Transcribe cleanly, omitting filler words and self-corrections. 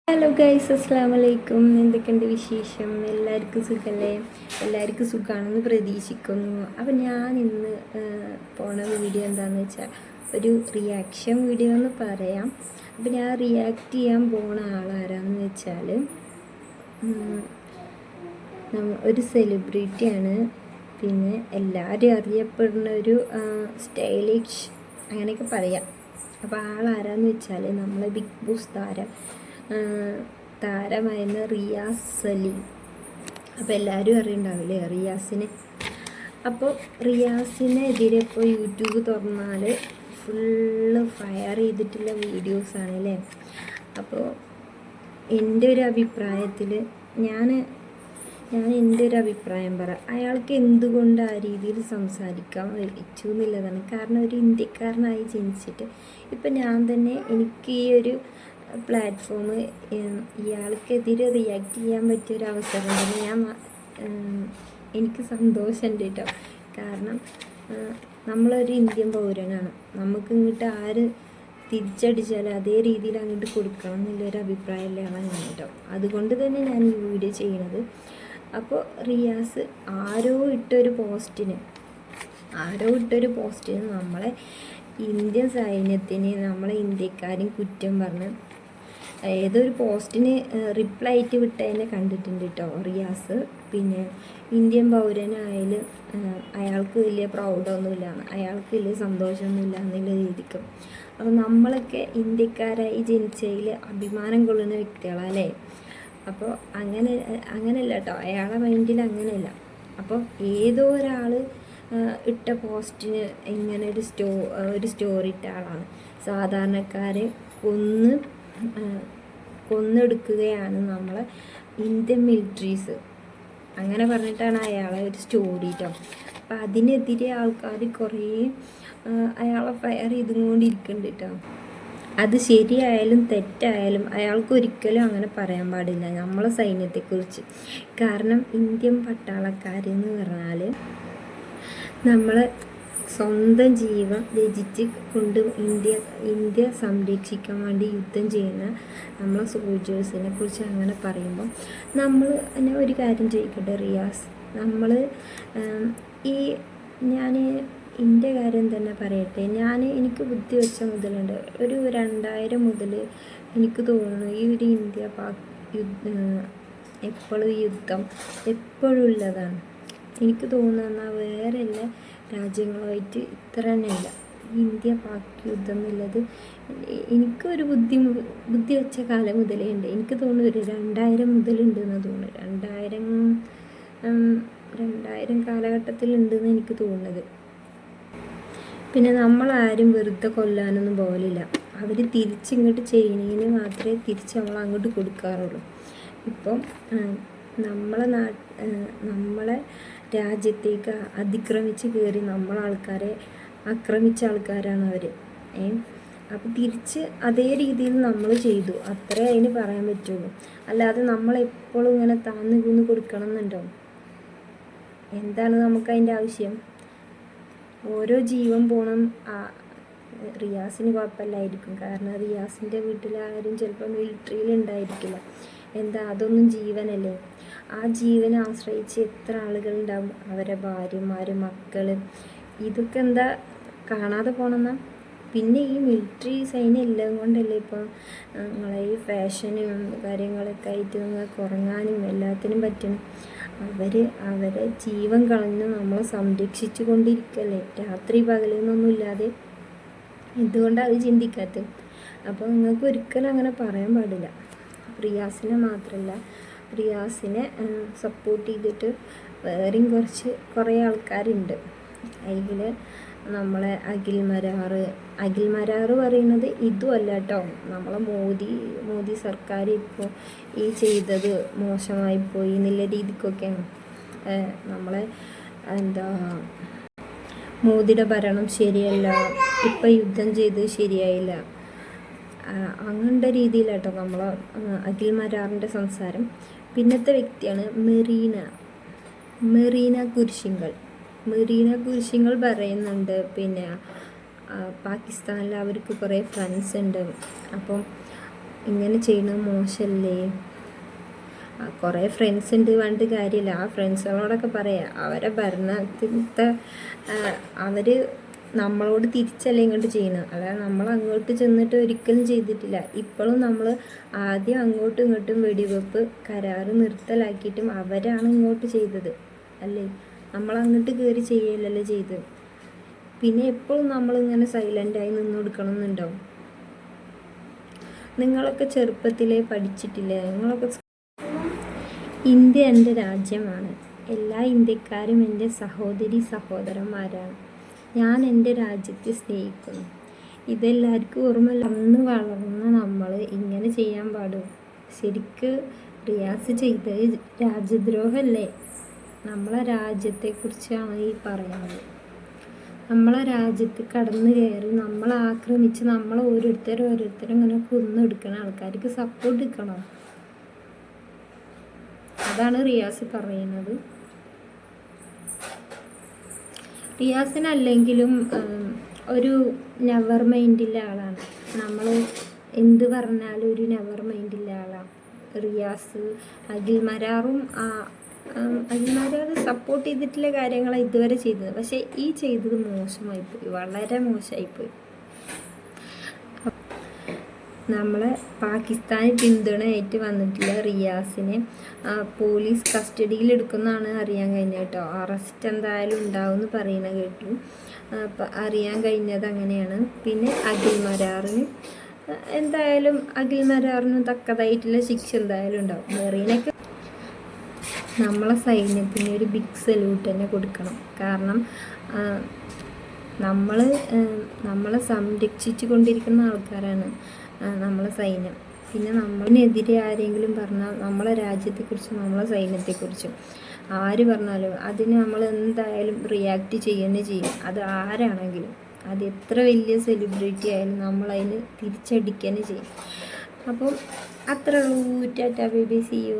Hello guys, അസ്സാം വലൈക്കും. എന്തൊക്കെയുണ്ട് വിശേഷം? എല്ലാവർക്കും സുഖമല്ലേ? എല്ലാവർക്കും സുഖമാണെന്ന് പ്രതീക്ഷിക്കുന്നു. അപ്പം ഞാൻ ഇന്ന് പോണ വീഡിയോ എന്താണെന്ന് വെച്ചാൽ ഒരു റിയാക്ഷൻ വീഡിയോ എന്ന് പറയാം. അപ്പം ഞാൻ റിയാക്ട് ചെയ്യാൻ പോണ ആളാരാന്ന് വെച്ചാൽ ഒരു സെലിബ്രിറ്റിയാണ്. പിന്നെ എല്ലാവരും അറിയപ്പെടുന്ന ഒരു സ്റ്റൈലിഷ് അങ്ങനെയൊക്കെ പറയാം. അപ്പോൾ ആളാരാന്ന് വെച്ചാൽ നമ്മളെ ബിഗ് ബോസ് താരമായിരുന്ന റിയാസ് സലീം. അപ്പോൾ എല്ലാവരും അറിയണ്ടാവില്ലേ റിയാസിനെ. അപ്പോൾ റിയാസിനെതിരെ ഇപ്പോൾ യൂട്യൂബ് തുറന്നാൽ ഫുള്ള് ഫയർ ചെയ്തിട്ടുള്ള വീഡിയോസാണല്ലേ. അപ്പോൾ എൻ്റെ ഒരു അഭിപ്രായത്തിൽ ഞാൻ എൻ്റെ ഒരു അഭിപ്രായം പറയാം. അയാൾക്ക് എന്തുകൊണ്ട് ആ രീതിയിൽ സംസാരിക്കാൻ വെച്ചു എന്നുള്ളതാണ്. കാരണം ഒരു ഇന്ത്യക്കാരനായി ജനിച്ചിട്ട് ഇപ്പം ഞാൻ തന്നെ എനിക്ക് ഈ ഒരു പ്ലാറ്റ്ഫോം ഇയാൾക്കെതിരെ റിയാക്ട് ചെയ്യാൻ പറ്റിയൊരു അവസരം തന്നെ എനിക്ക് സന്തോഷമുണ്ട് കേട്ടോ. കാരണം നമ്മളൊരു ഇന്ത്യൻ പൗരനാണ്. നമുക്ക് ഇങ്ങോട്ട് ആര് തിരിച്ചടിച്ചാലും അതേ രീതിയിൽ അങ്ങോട്ട് കൊടുക്കണം എന്നുള്ളൊരു അഭിപ്രായമില്ലാണ് ഞാൻ കേട്ടോ. അതുകൊണ്ട് തന്നെ ഞാൻ ഈ വീഡിയോ ചെയ്യണത്. അപ്പോൾ റിയാസ് ആരോ ഇട്ടൊരു പോസ്റ്റിന് നമ്മളെ ഇന്ത്യൻ സൈന്യത്തിന് നമ്മളെ ഇന്ത്യക്കാരും കുറ്റം പറഞ്ഞ് ഏതൊരു പോസ്റ്റിന് റിപ്ലൈ ആയിട്ട് വിട്ടതിനെ കണ്ടിട്ടുണ്ട് കേട്ടോ റിയാസ്. പിന്നെ ഇന്ത്യൻ പൗരനായാലും അയാൾക്ക് വലിയ പ്രൗഡൊന്നുമില്ല, അയാൾക്ക് വലിയ സന്തോഷമൊന്നുമില്ല എന്നുള്ള രീതിക്ക്. അപ്പോൾ നമ്മളൊക്കെ ഇന്ത്യക്കാരായി ജനിച്ചതിൽ അഭിമാനം കൊള്ളുന്ന വ്യക്തികളല്ലേ. അപ്പോൾ അങ്ങനെയല്ല കേട്ടോ, അയാളെ മൈൻഡിൽ അങ്ങനെയല്ല. അപ്പോൾ ഏതോ ഒരാൾ ഇട്ട പോസ്റ്റിന് ഇങ്ങനെ ഒരു സ്റ്റോറി ഇട്ട ആളാണ്. സാധാരണക്കാരെ കൊന്നെടുക്കുകയാണ് നമ്മളെ ഇന്ത്യൻ മിലിറ്ററീസ്, അങ്ങനെ പറഞ്ഞിട്ടാണ് അയാളെ ഒരു സ്റ്റോറി കേട്ടോ. അപ്പം അതിനെതിരെ ആൾക്കാർ കുറേ അയാളെ ഫയർ ചെയ്തുകൊണ്ടിരിക്കുന്നുണ്ട് കേട്ടോ. അത് ശരിയായാലും തെറ്റായാലും അയാൾക്ക് ഒരിക്കലും അങ്ങനെ പറയാൻ പാടില്ല നമ്മളെ സൈന്യത്തെക്കുറിച്ച്. കാരണം ഇന്ത്യൻ പട്ടാളക്കാരെന്ന് പറഞ്ഞാൽ നമ്മളെ സ്വന്തം ജീവൻ രചിച്ച് കൊണ്ട് ഇന്ത്യ സംരക്ഷിക്കാൻ വേണ്ടി യുദ്ധം ചെയ്യുന്ന നമ്മളെ സോൾജേഴ്സിനെ കുറിച്ച് അങ്ങനെ പറയുമ്പോൾ നമ്മൾ എന്നെ ഒരു കാര്യം ചോദിക്കട്ടെ റിയാസ്, നമ്മൾ ഞാൻ എൻ്റെ കാര്യം തന്നെ പറയട്ടെ. എനിക്ക് ബുദ്ധി വെച്ച മുതലുണ്ട്, ഒരു 2000 മുതൽ എനിക്ക് തോന്നുന്നു ഈ ഒരു ഇന്ത്യ പാക് എപ്പോഴും യുദ്ധം എപ്പോഴും ഉള്ളതാണ്. എനിക്ക് തോന്നുന്ന വേറെ എല്ലാ രാജ്യങ്ങളുമായിട്ട് ഇത്ര തന്നെയല്ല ഇന്ത്യ പാക് യുദ്ധം എന്നുള്ളത്. എനിക്കൊരു ബുദ്ധി വെച്ച കാലം മുതലേ ഉണ്ട്. എനിക്ക് തോന്നുന്നു ഒരു 2000 മുതലുണ്ടെന്ന് തോന്നുന്നു. 2000 കാലഘട്ടത്തിലുണ്ടെന്ന് എനിക്ക് തോന്നുന്നത്. പിന്നെ നമ്മളാരും വെറുതെ കൊല്ലാനൊന്നും പോകലില്ല. അവർ തിരിച്ചിങ്ങോട്ട് ചെയ്യുന്നതിന് മാത്രമേ തിരിച്ച് നമ്മൾ അങ്ങോട്ട് കൊടുക്കാറുള്ളൂ. ഇപ്പം നമ്മളെ രാജ്യത്തേക്ക് അതിക്രമിച്ച് കയറി നമ്മളാൾക്കാരെ ആക്രമിച്ച ആൾക്കാരാണ് അവർ. അപ്പോൾ തിരിച്ച് അതേ രീതിയിൽ നമ്മൾ ചെയ്തു, അത്രേ അതിന് പറയാൻ പറ്റുള്ളൂ. അല്ലാതെ നമ്മളെപ്പോഴും ഇങ്ങനെ താന്ന് കൂന്ന് കൊടുക്കണം എന്നുണ്ടോ? എന്താണ് നമുക്കതിൻ്റെ ആവശ്യം? ഓരോ ജീവൻ പോണം. റിയാസിന് കുഴപ്പമില്ലായിരിക്കും, കാരണം റിയാസിൻ്റെ വീട്ടിലാരും ചിലപ്പോൾ മിലിറ്ററിയിൽ ഉണ്ടായിരിക്കില്ല. അതൊന്നും ജീവനല്ലേ. ആ ജീവനെ ആശ്രയിച്ച് എത്ര ആളുകളുണ്ടാവും, അവരെ ഭാര്യമാർ, മക്കൾ. ഇതൊക്കെ കാണാതെ പോകണമെന്നാ? പിന്നെ ഈ മിലിറ്ററി സൈന്യം എല്ലാം കൊണ്ടല്ലേ ഇപ്പോൾ നിങ്ങളെ ഈ ഫാഷനും കാര്യങ്ങളൊക്കെ ആയിട്ട് നിങ്ങൾക്ക് ഉറങ്ങാനും എല്ലാത്തിനും പറ്റണം. അവരെ ജീവൻ കളഞ്ഞ് നമ്മളെ സംരക്ഷിച്ചു കൊണ്ടിരിക്കല്ലേ, രാത്രി പകലെന്നൊന്നുമില്ലാതെ. എന്തുകൊണ്ടാണ് അത് ചിന്തിക്കാത്തത്? അപ്പോൾ നിങ്ങൾക്ക് ഒരിക്കലും അങ്ങനെ പറയാൻ പാടില്ല. റിയാസിനെ മാത്രമല്ല, റിയാസിനെ സപ്പോർട്ട് ചെയ്തിട്ട് വേറെയും കുറേ ആൾക്കാരുണ്ട്. അതിൽ നമ്മളെ അഖിൽ മരാർ പറയുന്നത് ഇതുമല്ല കേട്ടോ. നമ്മളെ മോദി സർക്കാർ ഇപ്പോൾ ഈ ചെയ്തത് മോശമായിപ്പോയി എന്നുള്ള രീതിക്കൊക്കെയാണ്. നമ്മളെ മോദിയുടെ ഭരണം ശരിയല്ല, ഇപ്പം യുദ്ധം ചെയ്ത് ശരിയായില്ല, അങ്ങനത്തെ രീതിയിലാട്ടോ നമ്മളെ അഖിൽ മരാറിൻ്റെ സംസാരം. പിന്നത്തെ വ്യക്തിയാണ് മെറീന കുരിശിങ്കൽ പറയുന്നുണ്ട്. പിന്നെ പാകിസ്ഥാനിൽ അവർക്ക് കുറേ ഫ്രണ്ട്സ് ഉണ്ട്. അപ്പം ഇങ്ങനെ ചെയ്യണത് മോശമല്ലേ? കുറേ ഫ്രണ്ട്സ് ഉണ്ട് പറഞ്ഞിട്ട് കാര്യമില്ല. ആ ഫ്രണ്ട്സുകളോടൊക്കെ പറയാം, അവരെ ഭരണത്തിൻ്റെ അവർ നമ്മളോട് തിരിച്ചല്ലേ ഇങ്ങോട്ട് ചെയ്യണം. അതായത് നമ്മൾ അങ്ങോട്ട് ചെന്നിട്ട് ഒരിക്കലും ചെയ്തിട്ടില്ല. ഇപ്പോഴും നമ്മൾ ആദ്യം അങ്ങോട്ടും ഇങ്ങോട്ടും വെടിവെപ്പ് കരാറ് നിർത്തലാക്കിയിട്ടും അവരാണ് ഇങ്ങോട്ട് ചെയ്തത് അല്ലേ? നമ്മൾ അങ്ങോട്ട് കയറി ചെയ്യലല്ലേ ചെയ്തത്. പിന്നെ എപ്പോഴും നമ്മളിങ്ങനെ സൈലൻ്റായി നിന്ന് കൊടുക്കണം. നിങ്ങളൊക്കെ ചെറുപ്പത്തിലേ പഠിച്ചിട്ടില്ലേ? ഇന്ത്യ എൻ്റെ രാജ്യമാണ്. എല്ലാ ഇന്ത്യക്കാരും എൻ്റെ സഹോദരി സഹോദരന്മാരാണ്. ഞാൻ എൻ്റെ രാജ്യത്തെ സ്നേഹിക്കുന്നു. ഇതെല്ലാവർക്കും ഓർമ്മയില്ല. അന്ന് വളർന്ന നമ്മൾ ഇങ്ങനെ ചെയ്യാൻ പാടും? ശരിക്ക് റിയാസ് ചെയ്തത് രാജ്യദ്രോഹമല്ലേ? നമ്മളെ രാജ്യത്തെക്കുറിച്ചാണ് ഈ പറയുന്നത്. നമ്മളെ രാജ്യത്ത് കടന്നു കയറി നമ്മളെ ആക്രമിച്ച് നമ്മളെ ഓരോരുത്തരും ഇങ്ങനെ കൊന്നെടുക്കണ ആൾക്കാർക്ക് സപ്പോർട്ട് എടുക്കണം. അതാണ് റിയാസ് പറയുന്നത്. റിയാസിനല്ലെങ്കിലും ഒരു നെവർ മൈൻഡുള്ള ആളാണ്. നമ്മൾ എന്ത് പറഞ്ഞാലും ഒരു നെവർ മൈൻഡുള്ള ആളാണ് റിയാസ്. അഖിൽമാരാറും സപ്പോർട്ട് ചെയ്തിട്ടുള്ള കാര്യങ്ങളാണ് ഇതുവരെ ചെയ്തത്. പക്ഷേ ഈ ചെയ്തത് മോശമായിപ്പോയി, വളരെ മോശമായിപ്പോയി. നമ്മളെ പാകിസ്ഥാന് പിന്തുണയായിട്ട് വന്നിട്ടുള്ള റിയാസിനെ പോലീസ് കസ്റ്റഡിയിൽ എടുക്കുന്നതാണ് അറിയാൻ കഴിഞ്ഞത് കേട്ടോ. അറസ്റ്റ് എന്തായാലും ഉണ്ടാവും എന്ന് പറയുന്നത് കേട്ടു. അറിയാൻ കഴിഞ്ഞത് അങ്ങനെയാണ്. പിന്നെ അഖിൽമാരാറിന് തക്കതായിട്ടുള്ള ശിക്ഷ എന്തായാലും ഉണ്ടാവും. മെറീനൊക്കെ നമ്മളെ സൈന്യത്തിന് ഒരു ബിഗ് സല്യൂട്ട് തന്നെ കൊടുക്കണം. കാരണം നമ്മളെ സംരക്ഷിച്ചു കൊണ്ടിരിക്കുന്ന ആൾക്കാരാണ് നമ്മളെ സൈന്യം. പിന്നെ നമ്മളിനെതിരെ ആരെങ്കിലും പറഞ്ഞാൽ നമ്മളെ രാജ്യത്തെക്കുറിച്ചും നമ്മളെ സൈന്യത്തെക്കുറിച്ചും ആര് പറഞ്ഞാലും അതിന് നമ്മൾ എന്തായാലും റിയാക്ട് ചെയ്യുന്നത് ചെയ്യും. അത് ആരാണെങ്കിലും, അത് എത്ര വലിയ സെലിബ്രിറ്റി ആയാലും നമ്മളതിന് തിരിച്ചടിക്കുക ചെയ്യും. അപ്പം അത്രയുള്ളൂ. Tata bye bye, see U.